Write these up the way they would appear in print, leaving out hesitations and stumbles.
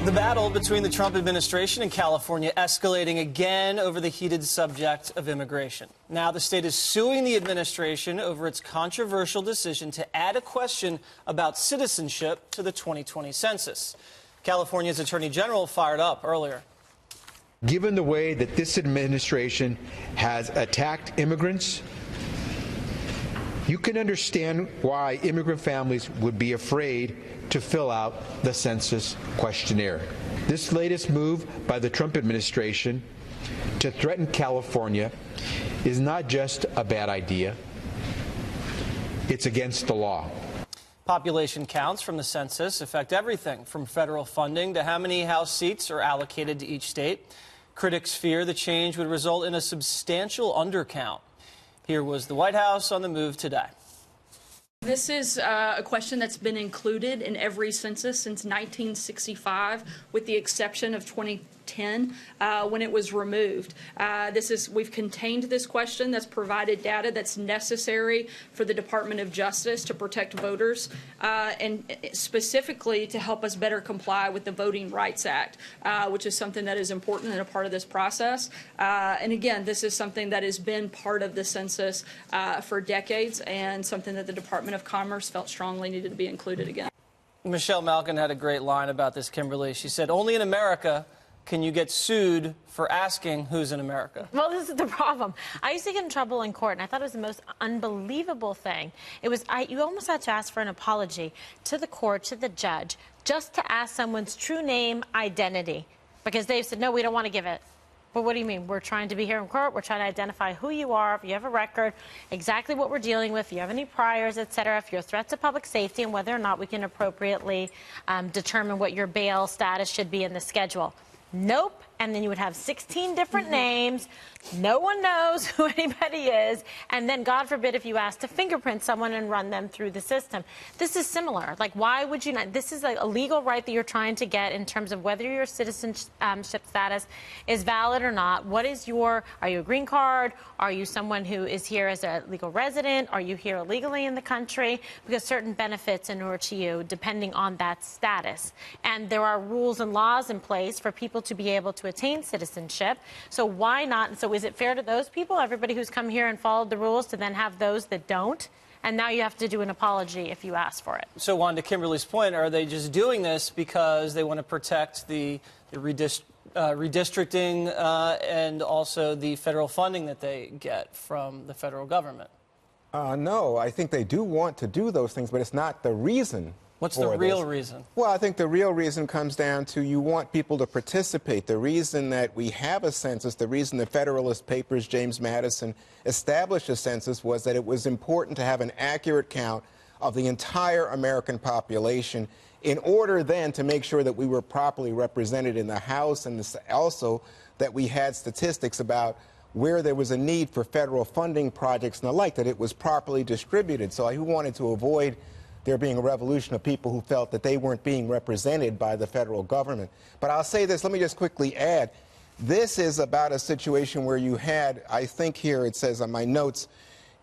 The battle between the Trump administration and California escalating again over the heated subject of immigration. Now the state is suing the administration over its controversial decision to add a question about citizenship to the 2020 census. California's Attorney General fired up earlier. Given the way that this administration has attacked immigrants, you can understand why immigrant families would be afraid to fill out the census questionnaire. This latest move by the Trump administration to threaten California is not just a bad idea, it's against the law. Population counts from the census affect everything from federal funding to how many House seats are allocated to each state. Critics fear the change would result in a substantial undercount. Here was the White House on the move today. This is a question that's been included in every census since 1965, with the exception of 2010 when it was removed. We've contained this question that's provided data that's necessary for the Department of Justice to protect voters and specifically to help us better comply with the Voting Rights Act, which is something that is important and a part of this process. And again, this is something that has been part of the census for decades and something that the Department of Commerce felt strongly needed to be included again. Michelle Malkin had a great line about this, Kimberly. She said, only in America can you get sued for asking who's in America. Well, this is the problem. I used to get in trouble in court, and I thought it was the most unbelievable thing. It was, you almost had to ask for an apology to the court, to the judge, just to ask someone's true name, identity, because they said, no, we don't want to give it. But what do you mean? We're trying to be here in court. We're trying to identify who you are, if you have a record, exactly what we're dealing with, if you have any priors, et cetera, if you're a threat to public safety, and whether or not we can appropriately determine what your bail status should be in the schedule. Nope. And then you would have 16 different names. No one knows who anybody is. And then, God forbid, if you ask to fingerprint someone and run them through the system. This is similar. Like, why would you not? This is a legal right that you're trying to get in terms of whether your citizenship status is valid or not. What is your, are you a green card? Are you someone who is here as a legal resident? Are you here illegally in the country? Because certain benefits inure to you depending on that status. And there are rules and laws in place for people to be able to attain citizenship. So why not? So is it fair to those people, everybody who's come here and followed the rules, to then have those that don't? And now you have to do an apology if you ask for it. So, Juan, to Kimberly's point, are they just doing this because they want to protect the redistricting and also the federal funding that they get from the federal government? No, I think they do want to do those things, but it's not the reason. What's the real reason? Well, I think the real reason comes down to you want people to participate. The reason that we have a census, the reason the Federalist Papers, James Madison, established a census was that it was important to have an accurate count of the entire American population in order then to make sure that we were properly represented in the House, and also that we had statistics about where there was a need for federal funding projects and the like, that it was properly distributed. So who wanted to avoid there being a revolution of people who felt that they weren't being represented by the federal government. But I'll say this, let me just quickly add, this is about a situation where you had, I think here it says on my notes,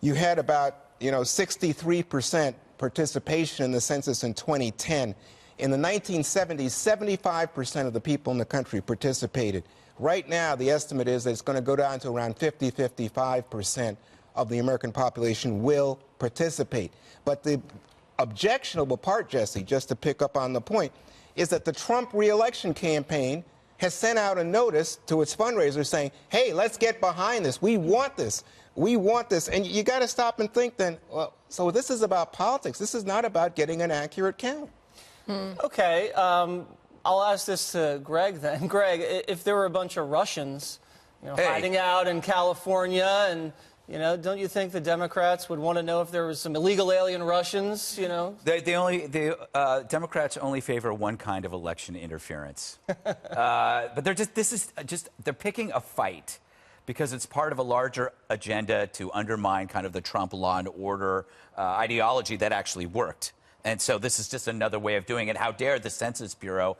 you had about 63% participation in the census in 2010. In the 1970s, 75% of the people in the country participated. Right now, the estimate is that it's going to go down to around 55% of the American population will participate. But the objectionable part, Jesse, just to pick up on the point, is that the Trump re-election campaign has sent out a notice to its fundraisers saying, hey, let's get behind this. We want this. We want this. And you got to stop and think then, well, so this is about politics. This is not about getting an accurate count. Okay. I'll ask this to Greg then. Greg, if there were a bunch of Russians hiding out in California and don't you think the Democrats would want to know if there was some illegal alien Russians, The Democrats only favor one kind of election interference. But they're picking a fight because it's part of a larger agenda to undermine kind of the Trump law and order ideology that actually worked. And so this is just another way of doing it. How dare the Census Bureau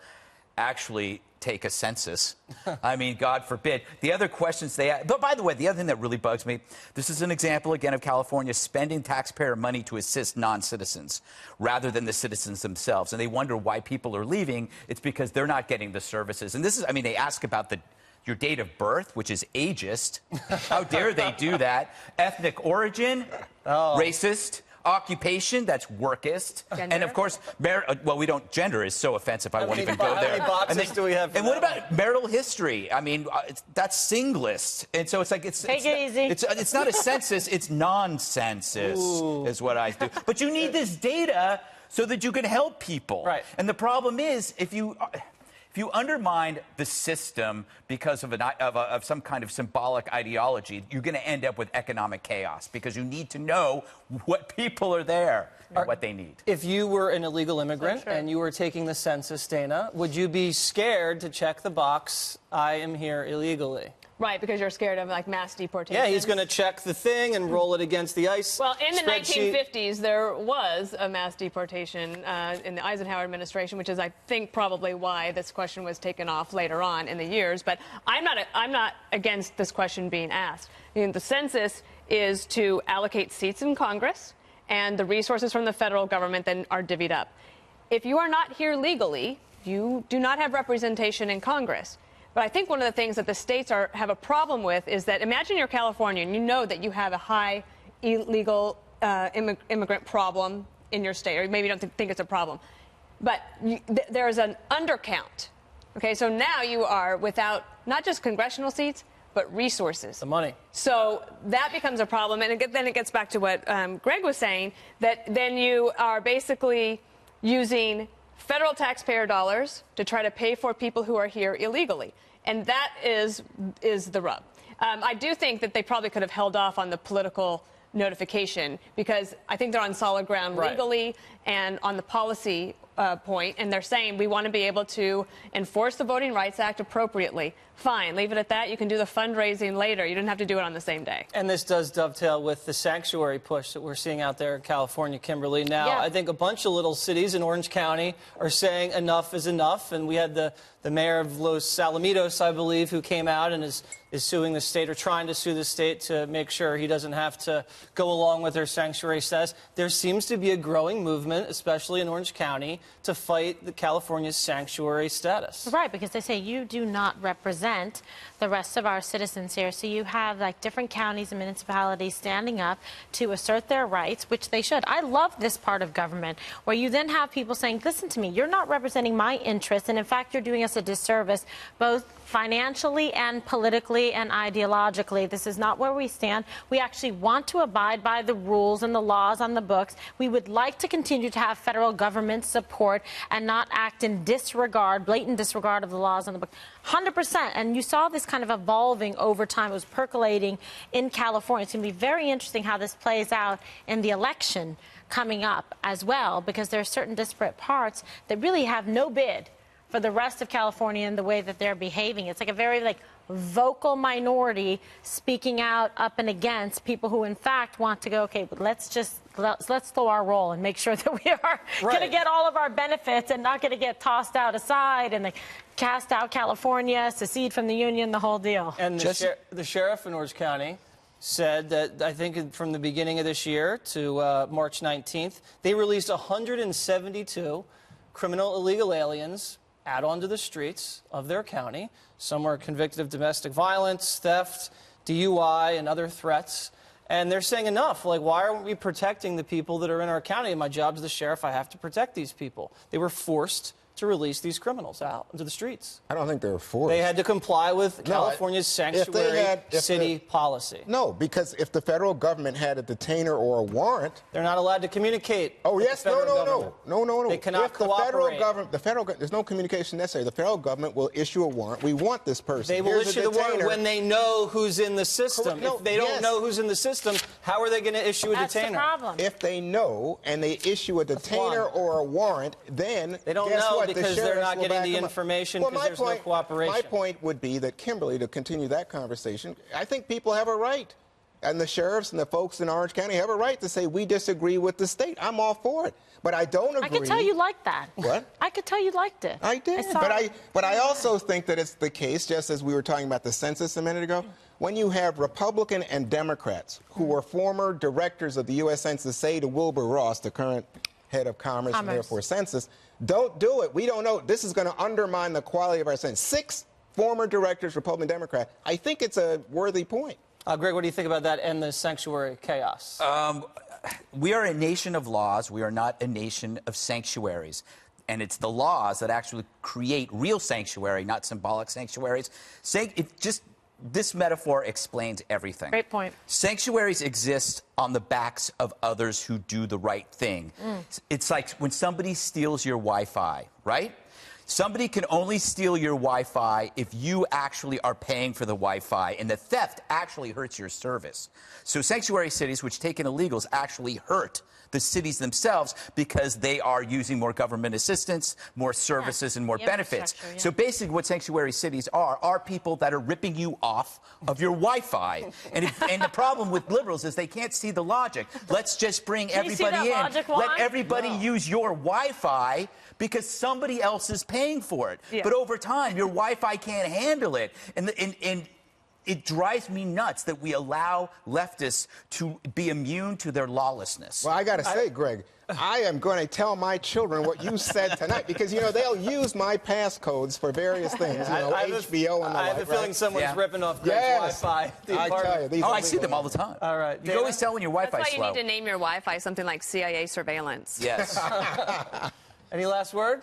actually take a census. I mean, God forbid. The other questions they ask, but by the way, the other thing that really bugs me, this is an example again of California spending taxpayer money to assist non-citizens rather than the citizens themselves. And they wonder why people are leaving. It's because they're not getting the services. And this is, I mean, they ask about your date of birth, which is ageist. How dare they do that? Ethnic origin, racist. Occupation, that's workist. Gender? And of course, well, we don't, gender is so offensive, I won't even go there. How many boxes do we have for And what that about marital history? I mean, that's singlist. And so it's like, Take it easy. It's not a census, it's non-census is what I do. But you need this data so that you can help people. Right. And the problem is, if you undermine the system because of some kind of symbolic ideology, you're going to end up with economic chaos because you need to know what people are there and what they need. If you were an illegal immigrant and you were taking the census, Dana, would you be scared to check the box, I am here illegally? Right, because you're scared of like mass deportation. Yeah, he's going to check the thing and roll it against the ICE Well, in the spreadsheet. 1950s, there was a mass deportation in the Eisenhower administration, which is, I think, probably why this question was taken off later on in the years. But I'm not against this question being asked. I mean, the census is to allocate seats in Congress, and the resources from the federal government then are divvied up. If you are not here legally, you do not have representation in Congress. But I think one of the things that the states have a problem with is that imagine you're California and you know that you have a high illegal immigrant problem in your state, or maybe you don't think it's a problem. But there's an undercount. Okay, so now you are without not just congressional seats, but resources. The money. So that becomes a problem. And then it gets back to what Greg was saying, that then you are basically using federal taxpayer dollars to try to pay for people who are here illegally. And that is the rub. I do think that they probably could have held off on the political notification because I think they're on solid ground legally and on the policy point. And they're saying we want to be able to enforce the Voting Rights Act appropriately. Fine, leave it at that. You can do the fundraising later. You didn't have to do it on the same day. And this does dovetail with the sanctuary push that we're seeing out there in California, Kimberly. Now, I think a bunch of little cities in Orange County are saying enough is enough. And we had the mayor of Los Alamitos, I believe, who came out and is suing the state or trying to sue the state to make sure he doesn't have to go along with their sanctuary status. There seems to be a growing movement, especially in Orange County, to fight the California's sanctuary status. Right, because they say you do not represent the rest of our citizens here. So you have like different counties and municipalities standing up to assert their rights, which they should. I love this part of government where you then have people saying, listen to me, you're not representing my interests. And in fact, you're doing us a disservice, both financially and politically and ideologically. This is not where we stand. We actually want to abide by the rules and the laws on the books. We would like to continue to have federal government support and not act in disregard, blatant disregard of the laws on the book. 100%. And you saw this kind of evolving over time. It was percolating in California. It's going to be very interesting how this plays out in the election coming up as well, because there are certain disparate parts that really have no bid for the rest of California in the way that they're behaving. It's like a very vocal minority speaking out up and against people who in fact want to go, okay, but let's slow our roll and make sure that we are going to get all of our benefits and not going to get tossed out aside and cast out California, secede from the union, the whole deal. And the sheriff in Orange County said that, I think from the beginning of this year to March 19th, they released 172 criminal illegal aliens out onto the streets of their county. Some were convicted of domestic violence, theft, DUI, and other threats. And they're saying enough. Like, why aren't we protecting the people that are in our county? My job as the sheriff, I have to protect these people. They were forced to release these criminals out into the streets. I don't think they were forced. They had to comply with California's sanctuary city policy. No, because if the federal government had a detainer or a warrant, they're not allowed to communicate. Oh, yes, no. They cannot cooperate. The federal government, there's no communication necessary. The federal government will issue a warrant. We want this person. They will issue the warrant when they know who's in the system. No, if they don't know who's in the system, how are they going to issue a That's detainer? The problem. If they know and they issue a detainer or a warrant, then they don't guess know what? because they're not getting the information because there's no cooperation. My point would be that, Kimberly, to continue that conversation, I think people have a right And the sheriffs and the folks in Orange County have a right to say, we disagree with the state. I'm all for it. But I don't agree. I could tell you liked that. What? I could tell you liked it. I did. But I also think that it's the case, just as we were talking about the census a minute ago, when you have Republican and Democrats who were former directors of the U.S. Census say to Wilbur Ross, the current head of Commerce and therefore Census, don't do it. We don't know. This is going to undermine the quality of our census. 6 former directors, Republican, Democrat. I think it's a worthy point. Greg, what do you think about that and the sanctuary chaos? We are a nation of laws. We are not a nation of sanctuaries. And it's the laws that actually create real sanctuary, not symbolic sanctuaries. This metaphor explains everything. Great point. Sanctuaries exist on the backs of others who do the right thing. It's like when somebody steals your Wi-Fi, right? Somebody can only steal your Wi-Fi if you actually are paying for the Wi-Fi, and the theft actually hurts your service. So sanctuary cities, which take in illegals, actually hurt the cities themselves because they are using more government assistance, more services, and more benefits. Yeah. So basically what sanctuary cities are people that are ripping you off of your Wi-Fi. And the problem with liberals is they can't see the logic. Let's just bring everybody in. Logic, Juan? Let everybody use your Wi-Fi because somebody else is paying for it. Yeah. But over time, your Wi-Fi can't handle it. And it drives me nuts that we allow leftists to be immune to their lawlessness. Well, I got to say, Greg, I am going to tell my children what you said tonight because, you know, they'll use my passcodes for various things, you know, HBO and the I have a feeling someone's ripping off Greg's Wi-Fi. I tell you, these Oh, are I see them legal. all the time. All right. You can always tell when your Wi-Fi's That's why you slow. need to name your Wi-Fi something like CIA surveillance. Yes. Any last word?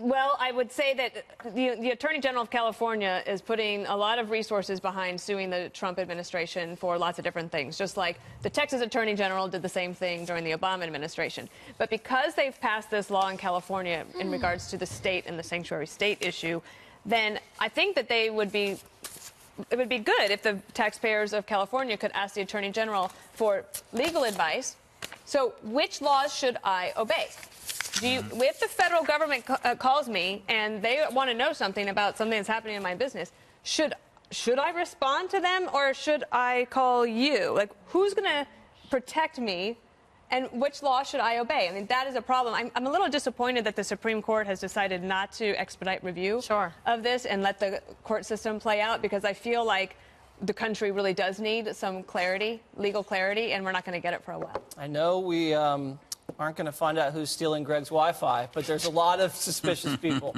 Well, I would say that the Attorney General of California is putting a lot of resources behind suing the Trump administration for lots of different things, just like the Texas Attorney General did the same thing during the Obama administration. But because they've passed this law in California in regards to the state and the sanctuary state issue, then I think that it would be good if the taxpayers of California could ask the Attorney General for legal advice. So which laws should I obey? If the federal government calls me and they want to know something about something that's happening in my business, should I respond to them or should I call you? Like, who's going to protect me and which law should I obey? I mean, that is a problem. I'm a little disappointed that the Supreme Court has decided not to expedite review of this and let the court system play out because I feel like the country really does need some clarity, legal clarity, and we're not going to get it for a while. I know we aren't going to find out who's stealing Greg's Wi-Fi, but there's a lot of suspicious people.